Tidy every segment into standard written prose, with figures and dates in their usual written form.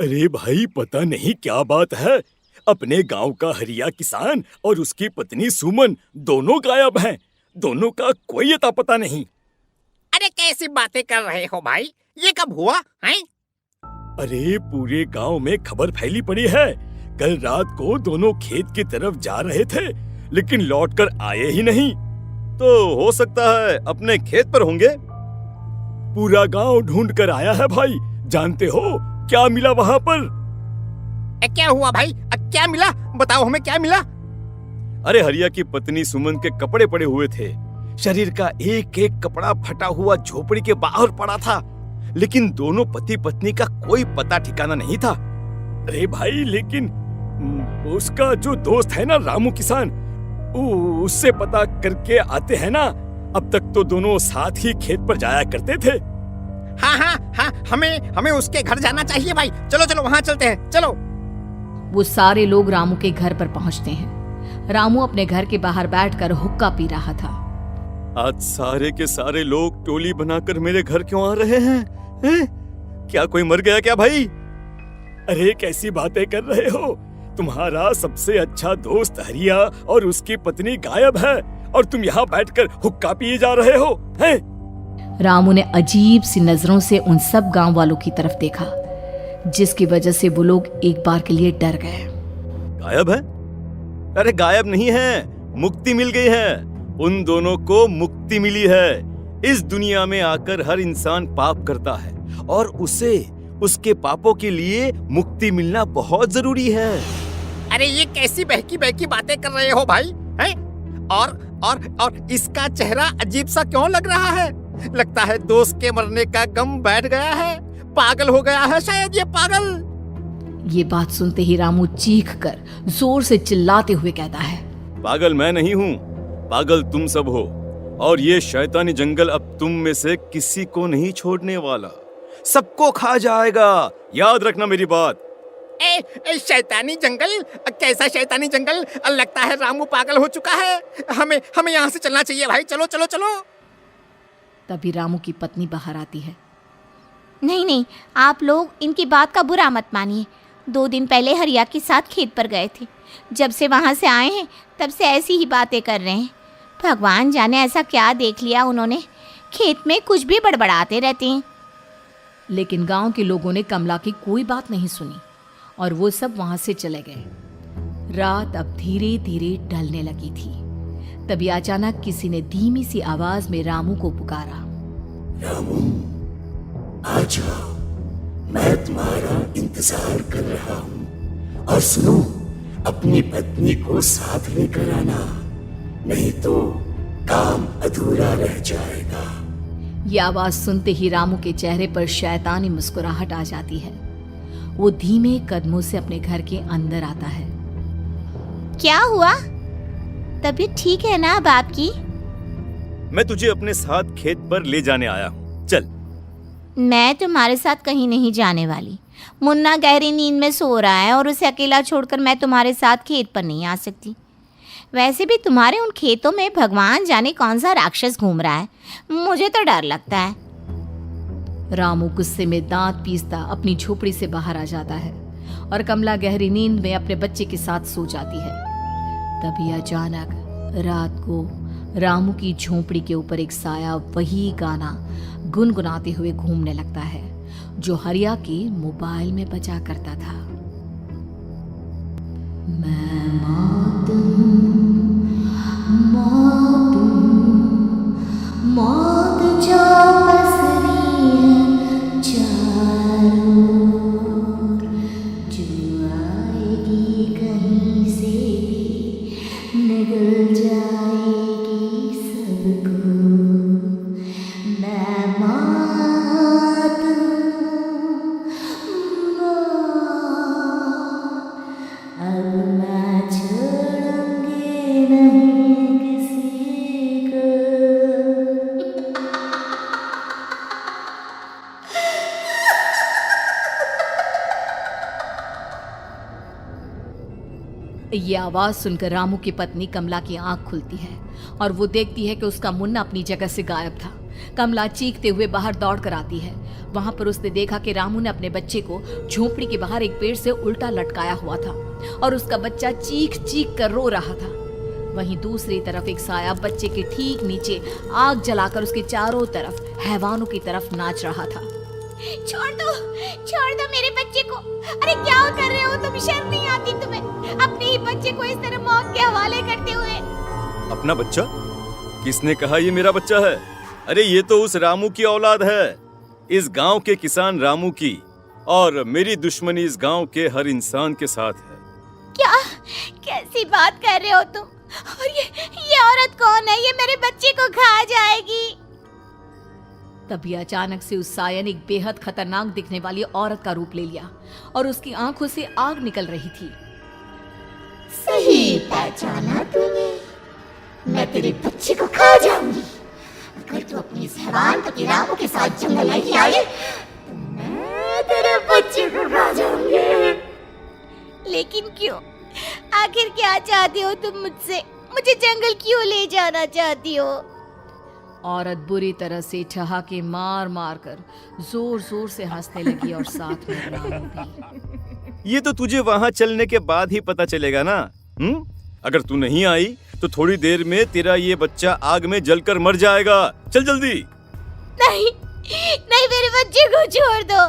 अरे भाई, पता नहीं क्या बात है। अपने गांव का हरिया किसान और उसकी पत्नी सुमन दोनों गायब हैं। दोनों का कोई अता पता नहीं। अरे कैसी बातें कर रहे हो भाई, ये कब हुआ है? अरे पूरे गांव में खबर फैली पड़ी है। कल रात को दोनों खेत की तरफ जा रहे थे, लेकिन लौटकर आए ही नहीं। तो हो सकता है अपने खेत पर होंगे। पूरा गांव ढूंढ कर आया है भाई। जानते हो क्या मिला वहां पर? क्या हुआ भाई? क्या मिला? बताओ हमें क्या मिला? अरे हरिया की पत्नी सुमन के कपड़े पड़े हुए थे। शरीर का एक एक कपड़ा फटा हुआ झोपड़ी के बाहर पड़ा था, लेकिन दोनों पति पत्नी का कोई पता ठिकाना नहीं था। अरे भाई, लेकिन उसका जो दोस्त है ना रामू किसान, उससे पता करके आते हैं ना। अब तक तो दोनों साथ ही खेत पर जाया करते थे। हाँ, हमें उसके घर जाना चाहिए भाई। चलो चलो वहाँ चलते हैं, चलो। वो सारे लोग रामू के घर पर पहुंचते हैं। रामू अपने घर के बाहर बैठकर हुक्का पी रहा था। आज सारे के सारे लोग टोली बनाकर मेरे घर क्यों आ रहे हैं? क्या कोई मर गया क्या भाई? अरे कैसी बातें कर रहे हो? तुम्हारा सबसे अच्छा दोस्त हरिया और उसकी पत्नी गायब है, और तुम यहाँ बैठकर हुक्का पिए जा रहे हो हैं? रामू ने अजीब सी नजरों से उन सब गांव वालों की तरफ देखा, जिसकी वजह से वो लोग एक बार के लिए डर गए। गायब है? अरे गायब नहीं है, मुक्ति मिल गई है। उन दोनों को मुक्ति मिली है। इस दुनिया में आकर हर इंसान पाप करता है, और उसे उसके पापों के लिए मुक्ति मिलना बहुत जरूरी है। अरे ये कैसी बहकी बहकी बातें कर रहे हो भाई, हैं? और इसका चेहरा अजीब सा क्यों लग रहा है? लगता है दोस्त के मरने का गम बैठ गया है। पागल हो गया है शायद ये पागल। ये बात सुनते ही रामू चीख कर जोर से चिल्लाते हुए कहता है, पागल मैं नहीं हूँ, पागल तुम सब हो, और ये शैतानी जंगल अब तुम में से किसी को नहीं छोड़ने वाला, सबको खा जाएगा। याद रखना मेरी बात। शैतानी जंगल? कैसा शैतानी जंगल? लगता है रामू पागल हो चुका है। हमें यहाँ से चलना चाहिए भाई। चलो चलो चलो। तभी रामू की पत्नी बाहर आती है। नहीं, आप लोग इनकी बात का बुरा मत मानिए। 2 दिन पहले हरिया के साथ खेत पर गए थे। जब से वहाँ से आए हैं तब से ऐसी ही बातें कर रहे हैं। भगवान जाने ऐसा क्या देख लिया उन्होंने, खेत में कुछ भी बड़बड़ाते रहते हैं। लेकिन गांव के लोगों ने कमला की कोई बात नहीं सुनी, और वो सब वहां से चले गए। रात अब धीरे धीरे ढलने लगी थी। तभी अचानक किसी ने धीमी सी आवाज में रामू को पुकारा। रामू, आ जाओ, मैं तुम्हारा इंतजार कर रहा हूँ। और सुनो, अपनी पत्नी को साथ लेकर आना, नहीं तो काम अधूरा रह जाएगा। ये आवाज सुनते ही रामू के चेहरे पर शैतानी मुस्कुराहट आ जाती है। वो धीमे कदमों से अपने घर के अंदर आता है। क्या हुआ? तबीयत ठीक है ना अब आपकी? मैं तुझे अपने साथ खेत पर ले जाने आया हूँ, चल। मैं तुम्हारे साथ कहीं नहीं जाने वाली। मुन्ना गहरी नींद में सो रहा है, और उसे अकेला छोड़कर मैं तुम्हारे साथ खेत पर नहीं आ सकती। वैसे भी तुम्हारे उन खेतों में भगवान जाने कौन सा राक्षस घूम रहा है, मुझे तो डर लगता है। रामू गुस्से में दांत पीसता अपनी झोपड़ी से बाहर आ जाता है, और कमला गहरी नींद में अपने बच्चे के साथ सो जाती है। तभी अचानक रात को रामू की झोपड़ी के ऊपर एक साया वही गाना गुनगुनाते हुए घूमने लगता है, जो हरिया के मोबाइल में बजा करता था। मैं मौत जो पसरी है चारों ओर, जो आएगी कहीं से भी निगल जाएगी सबको। मैं मौत अब मैं छोड़ूंगी नहीं किसी को। ये आवाज सुनकर रामू की पत्नी कमला की आंख खुलती है, और वो देखती है कि उसका मुन्ना अपनी जगह से गायब था। कमला चीखते हुए बाहर दौड़ कर आती है। वहां पर उसने देखा कि रामू ने अपने बच्चे को झोपड़ी के बाहर एक पेड़ से उल्टा लटकाया हुआ था और उसका बच्चा चीख चीख कर रो रहा था। वहीं दूसरी तरफ एक साया बच्चे के ठीक नीचे आग जलाकर उसके चारों तरफ हैवानों की तरफ नाच रहा था। छोड़ दो मेरे बच्चे को। अरे क्या कर रहे हो तुम? शर्म नहीं आती तुम्हें अपने ही बच्चे को इस तरह मौत के हवाले करते हुए? अपना बच्चा? किसने कहा ये मेरा बच्चा है? अरे ये तो उस रामू की औलाद है, इस गांव के किसान रामू की, और मेरी दुश्मनी इस गांव के हर इंसान के साथ है। क्या? कैसी बात कर रहे हो तुम? और ये औरत कौन है? ये मेरे बच्चे को खा जाएगी। तभी अचानक से उस साया ने एक बेहद खतरनाक दिखने वाली औरत का रूप ले लिया और उसकी आंखों से आग निकल रही थी। सही पहचाना तूने, मैं तेरे बच्चे को खा जाऊंगी। अगर तू अपनी इस हैवान पति रामू के साथ जंगल नहीं आई तो मैं तेरे बच्चे को खा जाऊंगी। लेकिन क्यों? आखिर क्या चाहती हो तुम मुझसे? मुझे जंगल क्यों ले जाना चाहती हो? औरत बुरी तरह से ठहाके मार मार कर जोर जोर से हंसने लगी और साथ में रामू भी। ये तो तुझे वहां चलने के बाद ही पता चलेगा ना। अगर तू नहीं आई तो थोड़ी देर में तेरा ये बच्चा आग में जलकर मर जाएगा। चल जल्दी। नहीं नहीं, मेरे बच्चे को छोड़ दो।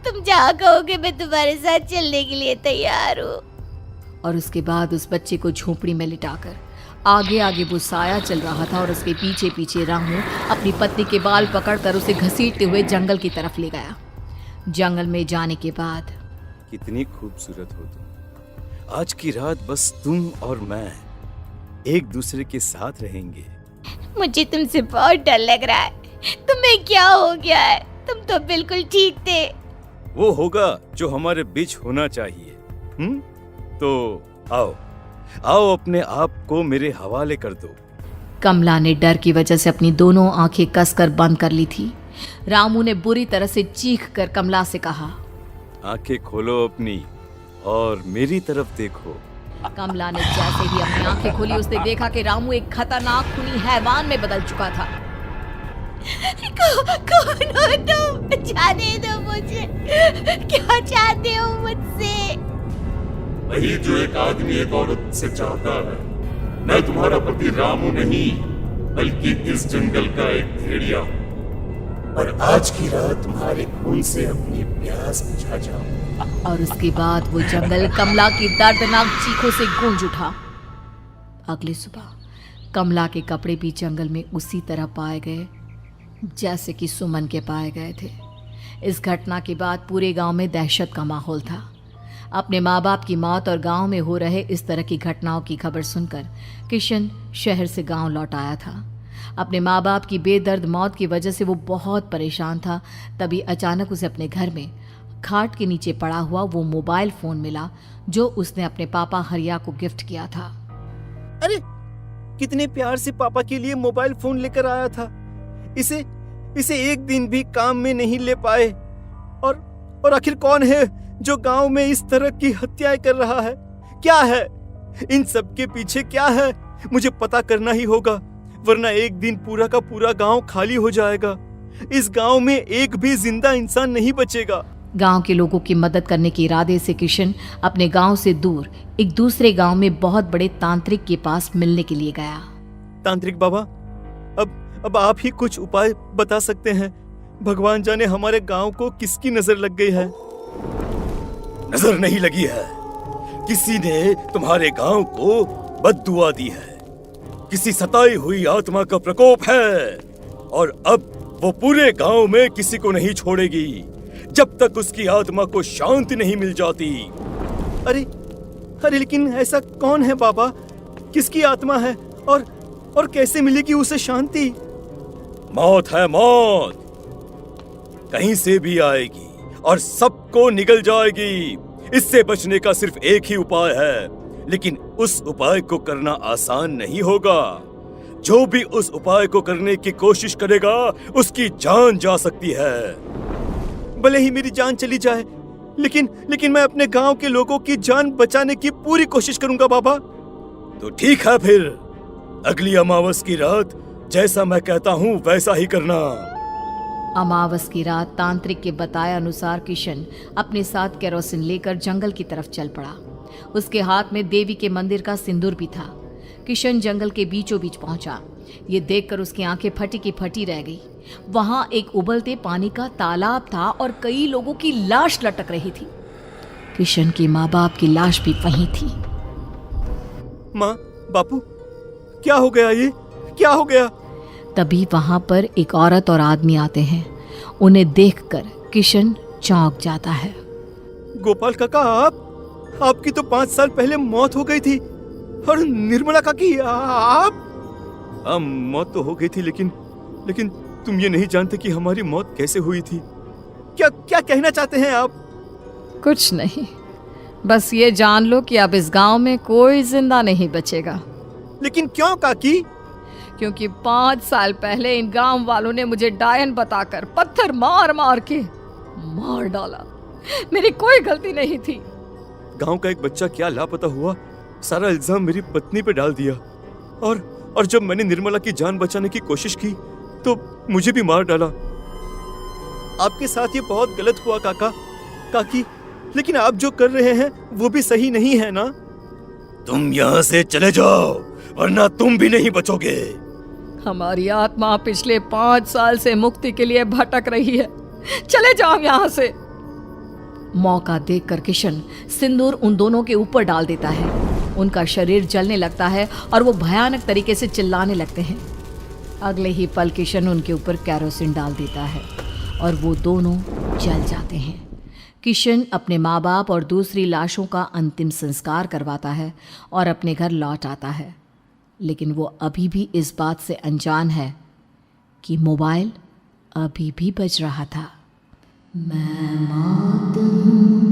तुम जहाँ कहोगे मैं तुम्हारे साथ चलने के लिए तैयार हूँ। और उसके बाद उस बच्चे को झोपड़ी में लिटाकर आगे आगे वो साया चल रहा था और उसके पीछे पीछे रामू अपनी पत्नी के बाल पकड़कर उसे घसीटते हुए जंगल की तरफ ले गया। जंगल में जाने के बाद, कितनी खूबसूरत हो तुम। आज की रात बस तुम और मैं एक दूसरे के साथ रहेंगे। मुझे तुमसे बहुत डर लग रहा है। तुम्हें क्या हो गया है? तुम तो बिल्कुल ठीक थे। वो होगा जो हमारे बीच होना चाहिए। तो आओ आओ, अपने आप को मेरे हवाले कर दो। कमला ने डर की वजह से अपनी दोनों आंखें कसकर बंद कर ली थी। रामू ने बुरी तरह से चीख कर कमला से कहा, आंखें खोलो अपनी और मेरी तरफ देखो। कमला ने जैसे ही अपनी आंखें खोली उसने देखा कि रामू एक खतरनाक खूनी हैवान में बदल चुका था। कौन हो तुम? जाने दो मुझे। क्या चाहते हो मुझसे? वही जो एक आदमी एक औरत से चाहता है। मैं तुम्हारा पति रामू नहीं, बल्कि इस जंगल का एक भेड़िया हूँ, और आज की रात तुम्हारे खून से अपनी प्यास बुझा जाऊं। और उसके बाद वो जंगल कमला की दर्दनाक चीखों से गूंज उठा। अगली सुबह कमला के कपड़े भी जंगल में उसी तरह पाए गए जैसे कि सुमन के पाए गए थे। इस घटना के बाद पूरे गांव में दहशत का माहौल था। अपने माँ बाप की मौत और गांव में हो रहे इस तरह की घटनाओं की खबर सुनकर किशन शहर से गांव लौट आया था। अपने माँ बाप की बेदर्द मौत की वजह से वो बहुत परेशान था। तभी अचानक उसे अपने घर में खाट के नीचे पड़ा हुआ वो मोबाइल फोन मिला जो उसने अपने पापा हरिया को गिफ्ट किया था। अरे कितने प्यार से पापा के लिए मोबाइल फोन लेकर आया था। इसे एक दिन भी काम में नहीं ले पाए। और आखिर कौन है जो गांव में इस तरह की हत्याएं कर रहा है? क्या है इन सब के पीछे? क्या है? मुझे पता करना ही होगा, वरना एक दिन पूरा का पूरा गांव खाली हो जाएगा। इस गांव में एक भी जिंदा इंसान नहीं बचेगा। गांव के लोगों की मदद करने के इरादे से किशन अपने गांव से दूर एक दूसरे गांव में बहुत बड़े तांत्रिक के पास मिलने के लिए गया। तांत्रिक बाबा, अब आप ही कुछ उपाय बता सकते हैं। भगवान जाने हमारे गांव को किसकी नजर लग गई है। नजर नहीं लगी है, किसी ने तुम्हारे गांव को बद्दुआ दी है। किसी सताई हुई आत्मा का प्रकोप है और अब वो पूरे गांव में किसी को नहीं छोड़ेगी जब तक उसकी आत्मा को शांति नहीं मिल जाती। अरे लेकिन ऐसा कौन है बाबा? किसकी आत्मा है और कैसे मिलेगी उसे शांति? मौत है, मौत कहीं से भी आएगी और सबको निगल जाएगी। इससे बचने का सिर्फ एक ही उपाय है, लेकिन उस उपाय को करना आसान नहीं होगा। जो भी उस उपाय को करने की कोशिश करेगा उसकी जान जा सकती है। भले ही मेरी जान चली जाए, लेकिन मैं अपने गांव के लोगों की जान बचाने की पूरी कोशिश करूंगा बाबा। तो ठीक है, फिर अगली अमावस की रात जैसा मैं कहता हूँ वैसा ही करना। अमावस की रात तांत्रिक के बताए अनुसार किशन अपने साथ केरोसिन लेकर जंगल की तरफ चल पड़ा। उसके हाथ में देवी के मंदिर का सिंदूर भी था। किशन जंगल के बीचों बीच पहुंचा। ये देखकर उसकी आंखें फटी की फटी रह गई। वहां एक उबलते पानी का तालाब था और कई लोगों की लाश लटक रही थी। किशन की माँ बाप की लाश भी वहीं थी। माँ, बापू, क्या हो गया? ये क्या हो गया? तभी वहां पर एक औरत और आदमी आते हैं। उन्हें देखकर किशन चौंक जाता है। गोपाल काका, आपकी तो 5 साल पहले मौत हो गई थी। और निर्मला काकी, आप? मौत तो हो गई थी, लेकिन तुम ये नहीं जानते कि हमारी मौत कैसे हुई थी। क्या कहना चाहते हैं आप? कुछ नहीं, बस ये जान लो कि अब इस गांव में कोई जिंदा नहीं बचेगा। लेकिन क्यों काकी? क्योंकि 5 साल पहले इन गांव वालों ने मुझे डायन बताकर पत्थर मार मार के मार डाला। मेरी कोई गलती नहीं थी। गांव का एक बच्चा क्या लापता हुआ, सारा इल्जाम मेरी पत्नी पे डाल दिया। और जब मैंने निर्मला की जान बचाने की कोशिश की तो मुझे भी मार डाला। आपके साथ ये बहुत गलत हुआ काकी, लेकिन आप जो कर रहे हैं वो भी सही नहीं है ना? तुम यहाँ से चले जाओ, वरना तुम भी नहीं बचोगे। हमारी आत्मा पिछले 5 साल से मुक्ति के लिए भटक रही है। चले जाओ यहाँ से। मौका देखकर किशन सिंदूर उन दोनों के ऊपर डाल देता है। उनका शरीर जलने लगता है और वो भयानक तरीके से चिल्लाने लगते हैं। अगले ही पल किशन उनके ऊपर केरोसिन डाल देता है और वो दोनों जल जाते हैं। किशन अपने माँ बाप और दूसरी लाशों का अंतिम संस्कार करवाता है और अपने घर लौट आता है। लेकिन वो अभी भी इस बात से अनजान है कि मोबाइल अभी भी बज रहा था। मैं मौत हूँ।